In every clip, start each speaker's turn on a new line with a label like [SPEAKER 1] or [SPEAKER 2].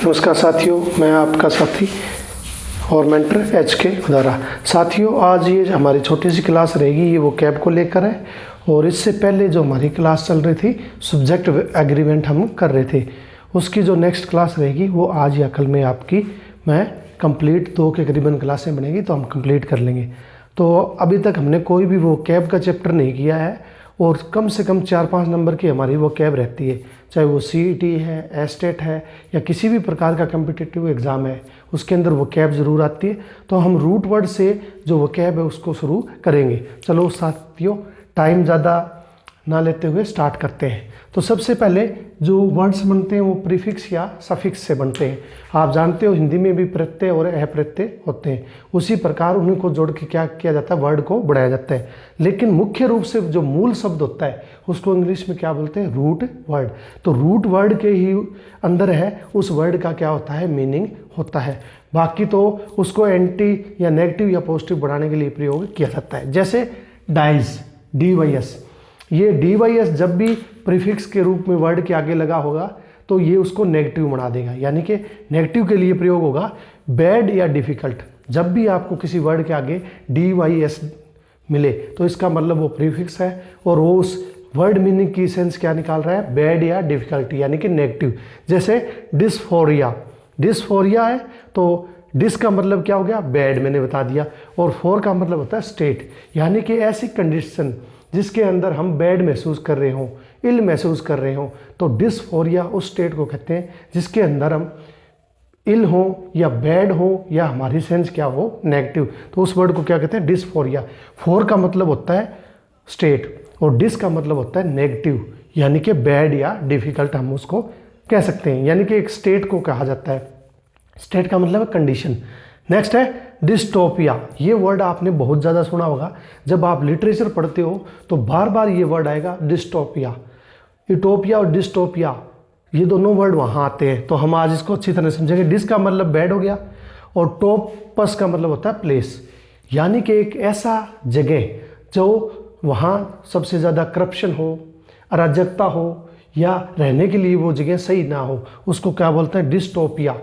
[SPEAKER 1] नमस्कार साथियों, मैं आपका साथी और मेंटर एच.के. खुदारा। साथियों, आज ये हमारी छोटी सी क्लास रहेगी, ये वो कैब को लेकर है। और इससे पहले जो हमारी क्लास चल रही थी सब्जेक्ट एग्रीमेंट हम कर रहे थे, उसकी जो नेक्स्ट क्लास रहेगी वो आज या कल में आपकी मैं कंप्लीट 2 के करीबन क्लासें बनेगी, तो हम कंप्लीट कर लेंगे। तो अभी तक हमने कोई भी वो कैब का चैप्टर नहीं किया है और कम से कम 4-5 नंबर की हमारी वो कैब रहती है, चाहे वो CET है, एस्टेट है या किसी भी प्रकार का कम्पिटिटिव एग्ज़ाम है, उसके अंदर वो कैब ज़रूर आती है। तो हम रूट वर्ड से जो वो कैब है उसको शुरू करेंगे। चलो साथियों, टाइम ज़्यादा ना लेते हुए स्टार्ट करते हैं। तो सबसे पहले जो वर्ड्स बनते हैं वो प्रीफिक्स या सफिक्स से बनते हैं। आप जानते हो हिंदी में भी प्रत्यय और अप्रत्यय होते हैं, उसी प्रकार उन्हीं को जोड़ के क्या किया जाता है, वर्ड को बढ़ाया जाता है। लेकिन मुख्य रूप से जो मूल शब्द होता है उसको इंग्लिश में क्या बोलते हैं, रूट वर्ड। तो रूट वर्ड के ही अंदर है उस वर्ड का क्या होता है, मीनिंग होता है। बाकी तो उसको एंटी या नेगेटिव या पॉजिटिव बढ़ाने के लिए प्रयोग किया जाता है। जैसे डाइज, DYS, ये DYS जब भी प्रीफिक्स के रूप में वर्ड के आगे लगा होगा तो ये उसको नेगेटिव बना देगा, यानी कि नेगेटिव के लिए प्रयोग होगा बैड या डिफ़िकल्ट। जब भी आपको किसी वर्ड के आगे DYS मिले तो इसका मतलब वो प्रीफिक्स है और वो उस वर्ड मीनिंग की सेंस क्या निकाल रहा है, बैड या डिफ़िकल्ट यानी कि नेगेटिव। जैसे डिस्फोरिया, डिस्फोरिया है तो डिस का मतलब क्या हो गया, बैड, मैंने बता दिया। और फोर का मतलब होता है स्टेट, यानी कि ऐसी कंडीशन जिसके अंदर हम बैड महसूस कर रहे हों, इल महसूस कर रहे हों। तो डिस्फोरिया उस स्टेट को कहते हैं जिसके अंदर हम इल हो या बैड हो या हमारी सेंस क्या हो, नेगेटिव। तो उस वर्ड को क्या कहते हैं, डिस्फोरिया। फोर का मतलब होता है स्टेट और डिस का मतलब होता है नेगेटिव, यानी कि बैड या डिफ़िकल्ट हम उसको कह सकते हैं, यानी कि एक स्टेट को कहा जाता है। स्टेट का मतलब कंडीशन। नेक्स्ट है डिस्टोपिया। ये वर्ड आपने बहुत ज़्यादा सुना होगा, जब आप लिटरेचर पढ़ते हो तो बार बार ये वर्ड आएगा, डिस्टोपिया। यूटोपिया और डिस्टोपिया ये दोनों वर्ड वहाँ आते हैं, तो हम आज इसको अच्छी तरह समझेंगे। डिस का मतलब बैड हो गया और टोपस का मतलब होता है प्लेस, यानी कि एक ऐसा जगह जो वहाँ सबसे ज़्यादा करप्शन हो, अराजकता हो या रहने के लिए वो जगह सही ना हो, उसको क्या बोलते हैं, डिस्टोपिया।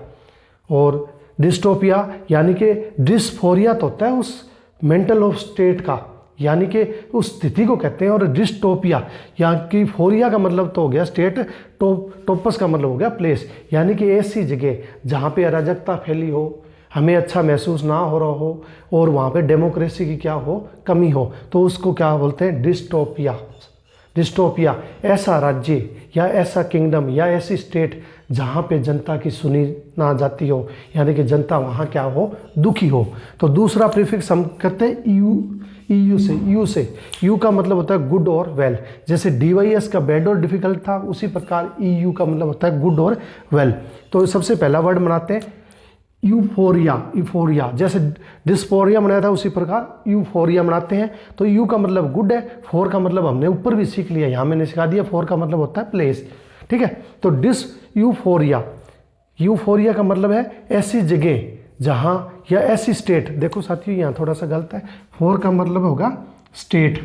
[SPEAKER 1] और डिस्टोपिया यानी कि डिस्फोरिया तो होता है उस मेंटल ऑफ स्टेट का, यानी कि उस स्थिति को कहते हैं। और डिस्टोपिया यानी कि फोरिया का मतलब तो हो गया स्टेट, टोपस का मतलब हो गया प्लेस, यानी कि ऐसी जगह जहाँ पे अराजकता फैली हो, हमें अच्छा महसूस ना हो रहा हो और वहाँ पे डेमोक्रेसी की क्या हो, कमी हो, तो उसको क्या बोलते हैं, डिस्टोपिया। डिस्टोपिया ऐसा राज्य या ऐसा किंगडम या ऐसी स्टेट जहाँ पे जनता की सुनी ना जाती हो, यानी कि जनता वहाँ क्या हो, दुखी हो। तो दूसरा प्रीफिक्स हम करते हैं यू से। यू का मतलब होता है गुड और वेल। जैसे DYS का बैड और डिफिकल्ट था, उसी प्रकार EU का मतलब होता है गुड और वेल। तो सबसे पहला वर्ड बनाते हैं यूफोरिया। जैसे डिस्फोरिया बनाया था उसी प्रकार यूफोरिया बनाते हैं। तो यू का मतलब गुड है, फोर का मतलब हमने ऊपर भी सीख लिया, यहाँ मैंने सिखा दिया। फोर का मतलब होता है प्लेस, ठीक है। तो यूफोरिया का मतलब है ऐसी जगह जहाँ या ऐसी स्टेट। देखो साथियों, यहाँ थोड़ा सा गलत है, फोर का मतलब होगा स्टेट,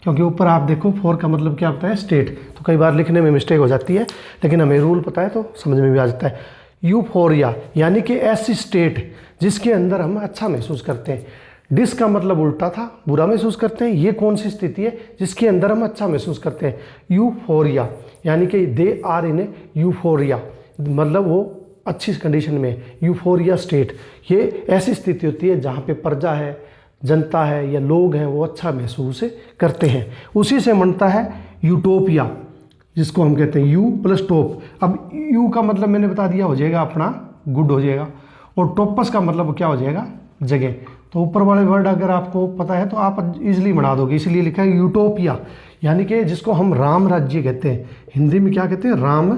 [SPEAKER 1] क्योंकि ऊपर आप देखो फोर का मतलब क्या होता है, स्टेट। तो कई बार लिखने में मिस्टेक हो जाती है, लेकिन हमें रूल पता है तो समझ में भी आ जाता है। यूफोरिया यानी कि ऐसी स्टेट जिसके अंदर हम अच्छा महसूस करते हैं। डिस का मतलब उल्टा था, बुरा महसूस करते हैं। ये कौन सी स्थिति है जिसके अंदर हम अच्छा महसूस करते हैं, यूफोरिया, यानी कि दे आर इन यूफोरिया, मतलब वो अच्छी कंडीशन में। यूफोरिया स्टेट ये ऐसी स्थिति होती है जहाँ पे प्रजा है, जनता है या लोग हैं, वो अच्छा महसूस करते हैं। उसी से बनता है यूटोपिया, जिसको हम कहते हैं यू प्लस टॉप। अब यू का मतलब मैंने बता दिया, हो जाएगा अपना गुड हो जाएगा, और टॉपस का मतलब क्या हो जाएगा, जगह। तो ऊपर वाले वर्ड अगर आपको पता है तो आप इजीली बना दोगे, इसलिए लिखा है यूटोपिया, यानी कि जिसको हम राम राज्य कहते हैं। हिंदी में क्या कहते हैं, राम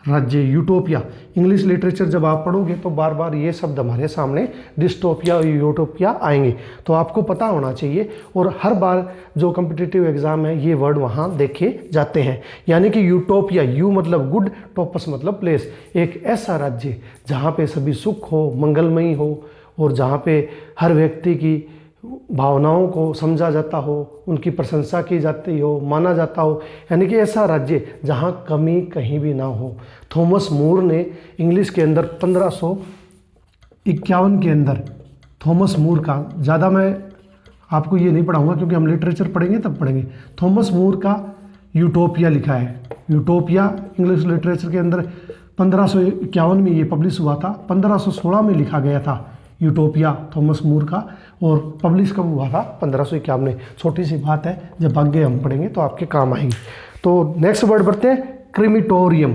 [SPEAKER 1] राज्य, यूटोपिया। इंग्लिश लिटरेचर जब आप पढ़ोगे तो बार बार ये शब्द हमारे सामने डिस्टोपिया और यूटोपिया आएंगे, तो आपको पता होना चाहिए। और हर बार जो कम्पिटिटिव एग्जाम है ये वर्ड वहाँ देखे जाते हैं, यानी कि यूटोपिया, यू मतलब गुड, टोपस मतलब प्लेस। एक ऐसा राज्य जहाँ पे सभी सुख हो, मंगलमयी हो और जहाँ पे हर व्यक्ति की भावनाओं को समझा जाता हो, उनकी प्रशंसा की जाती हो, माना जाता हो, यानी कि ऐसा राज्य जहाँ कमी कहीं भी ना हो। थॉमस मोर ने इंग्लिश के अंदर 1551 के अंदर थॉमस मोर का, ज़्यादा मैं आपको ये नहीं पढ़ाऊंगा क्योंकि हम लिटरेचर पढ़ेंगे तब पढ़ेंगे। थॉमस मोर का यूटोपिया लिखा है। यूटोपिया इंग्लिश लिटरेचर के अंदर 1551 में ये पब्लिश हुआ था। 1516 में लिखा गया था यूटोपिया थॉमस मोर का, और पब्लिश कब हुआ था? 1551 में। छोटी सी बात है, जब आगे हम पढ़ेंगे तो आपके काम आएंगी। तो नेक्स्ट वर्ड बढ़ते हैं, क्रीमिटोरियम।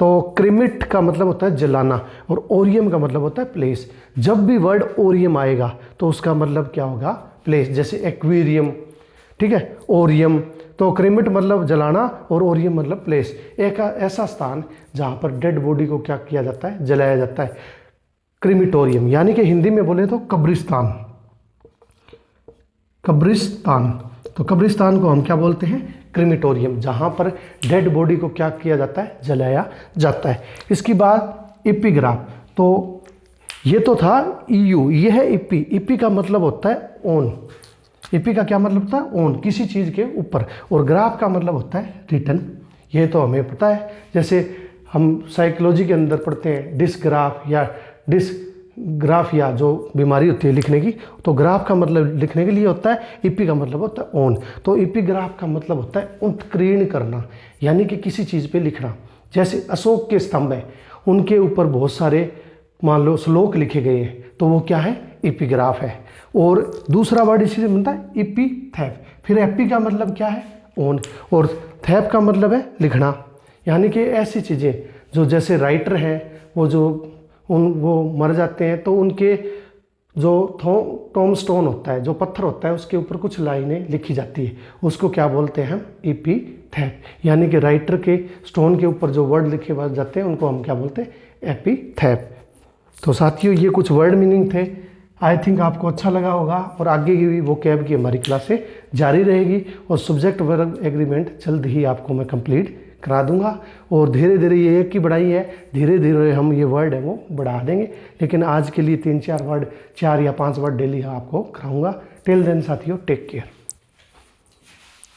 [SPEAKER 1] तो क्रीमिट का मतलब होता है जलाना और ओरियम का मतलब होता है प्लेस। जब भी वर्ड ओरियम आएगा तो उसका मतलब क्या होगा? प्लेस। जैसे एक्वेरियम, ठीक है, ओरियम। तो क्रीमिट मतलब जलाना और ओरियम मतलब प्लेस, एक ऐसा स्थान जहाँ पर डेड बॉडी को क्या किया जाता है? जलाया जाता है। क्रीमिटोरियम यानी कि हिंदी में बोले तो कब्रिस्तान। कब्रिस्तान, तो कब्रिस्तान को हम क्या बोलते हैं? क्रीमिटोरियम, जहाँ पर डेड बॉडी को क्या किया जाता है? जलाया जाता है। इसकी बात एपिग्राफ। तो ये तो था ईयू, ये है इपी। इपी का मतलब होता है ओन। इपी का क्या मतलब होता है? ओन, किसी चीज़ के ऊपर। और ग्राफ का मतलब होता है रिटन। ये तो हमें पता है। जैसे हम साइकोलॉजी के अंदर पढ़ते हैं डिस्ग्राफ या डिस्ग्राफिया, जो बीमारी होती है लिखने की, तो ग्राफ का मतलब लिखने के लिए होता है, इपी का मतलब होता है ओन। तो एपिग्राफ का मतलब होता है उत्कीर्ण करना, यानी कि किसी चीज़ पे लिखना। जैसे अशोक के स्तंभ है, उनके ऊपर बहुत सारे मान लो श्लोक लिखे गए हैं, तो वो क्या है? एपिग्राफ है। और दूसरा वर्ड इसी से बनता है एपिथैप। फिर एपी का मतलब क्या है? ओन, और थैप का मतलब है लिखना। यानी कि ऐसी चीज़ें जो, जैसे राइटर हैं वो वो मर जाते हैं तो उनके जो टॉमस्टोन होता है, जो पत्थर होता है, उसके ऊपर कुछ लाइनें लिखी जाती है, उसको क्या बोलते हैं हम? एपिथैप। यानी कि राइटर के स्टोन के ऊपर जो वर्ड लिखे जाते हैं उनको हम क्या बोलते हैं? एपिथैप। तो साथियों, ये कुछ वर्ड मीनिंग थे। आई थिंक आपको अच्छा लगा होगा, और आगे की भी वोकैब की हमारी क्लासें जारी रहेगी, और सब्जेक्ट वर्ब एग्रीमेंट जल्द ही आपको मैं कंप्लीट करा दूंगा। और धीरे धीरे, ये एक की बढ़ाई है, धीरे धीरे हम ये वर्ड है वो बढ़ा देंगे। लेकिन आज के लिए 3-4 वर्ड, 4 या 5 वर्ड डेली आपको कराऊंगा। टिल देन साथियों, टेक केयर।